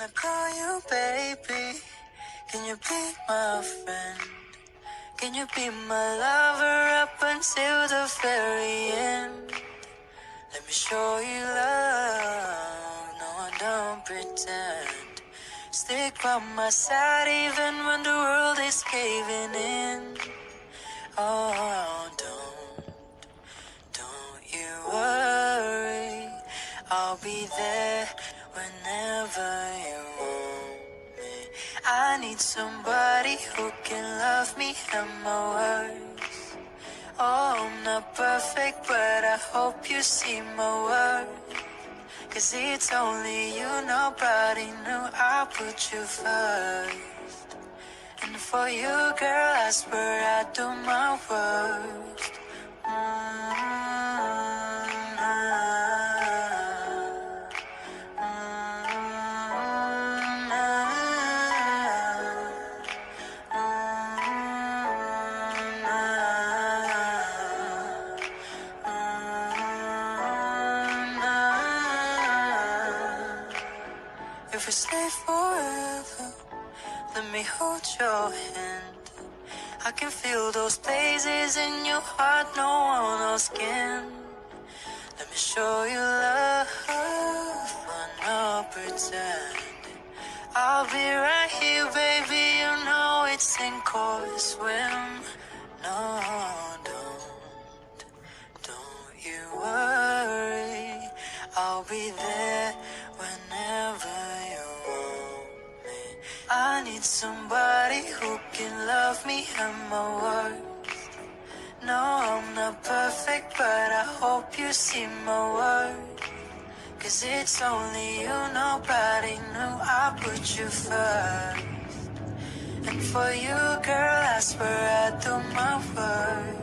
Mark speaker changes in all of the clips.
Speaker 1: I call you baby? Can you be my friend? Can you be my lover up until the very end? Let me show you love, no I don't pretend. Stick by my side even when the world is caving in. Oh, don't you worry, I'll be there whenever you want me. I need somebody who can love me at my worst. Oh, I'm not perfect, but I hope you see my worth. 'Cause it's only you, nobody knew I put you first. And for you, girl, I swear I do my worst. If we stay forever, let me hold your hand. I can feel those places in your heart no one else can. Let me show you love, I'm not pretend. I'll be right here, baby, you know it's sink or swim. No, don't you worry, I'll be there whenever you want me. I need somebody who can love me at my worst. No, I'm not perfect, but I hope you see my worth. 'Cause it's only you, nobody knew I put you first. And for you, girl, I swear I do my worst.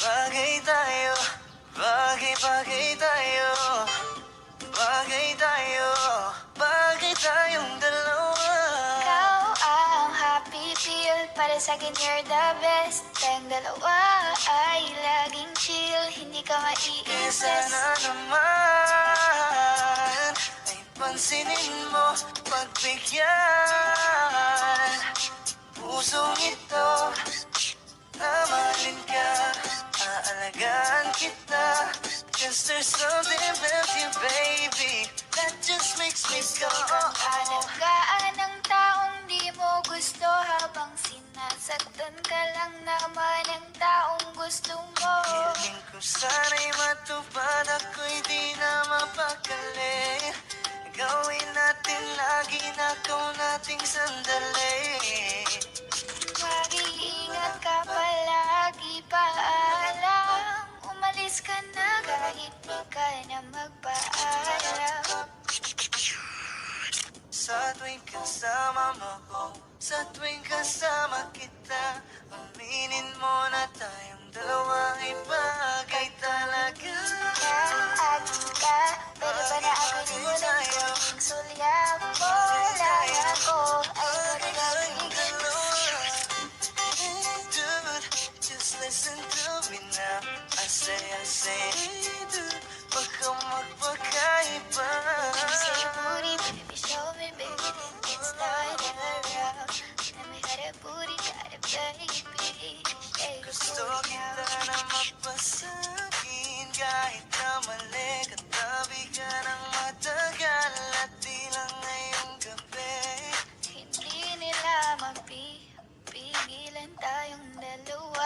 Speaker 1: Bagay tayo, bagay tayo, bagay tayo, bagay tayong dalawa.
Speaker 2: Ikaw ang happy feel, para sa'kin you're the best. Tayong dalawa ay laging chill, hindi ka
Speaker 1: Kaya
Speaker 2: maiinis.
Speaker 1: sana naman ay pansinin mo, pagbigyan pusong ito. Mahalin ka, aalagaan kita, 'cause there's something about you, baby, that just makes me go.
Speaker 2: Alagaan ng taong di mo gusto, habang sinasaktan ka lang naman ng taong gusto mo.
Speaker 1: Hiling ko sana'y matupad, ako'y di na mapakali. Gawin natin lagi na ikaw nating sandali.
Speaker 2: Mag-iingat ka palagi, paalam. Umalis ka na kahit di ka na magpaalam.
Speaker 1: Sa tuwing kasama mo ko, sa tuwing kasama kita, aminin mo na tayong dalawa ay bagay talaga.
Speaker 2: At ka, pero ba na ako di mo lang maging sulyap mo? Laya ko ay pagkabigay.
Speaker 1: Dude, just listen to me now. I say, hey dude, wag kang magpakaiba.
Speaker 2: Say your booty, baby, show me, baby, then let's start around. Tell me how that booty got it, baby. Say your
Speaker 1: Gusto
Speaker 2: booty
Speaker 1: kita
Speaker 2: now.
Speaker 1: na mapasakin kahit na mali. Katabi ka ng matagal at di lang ngayong gabi.
Speaker 2: Hindi nila mapipigilan tayong dalawa.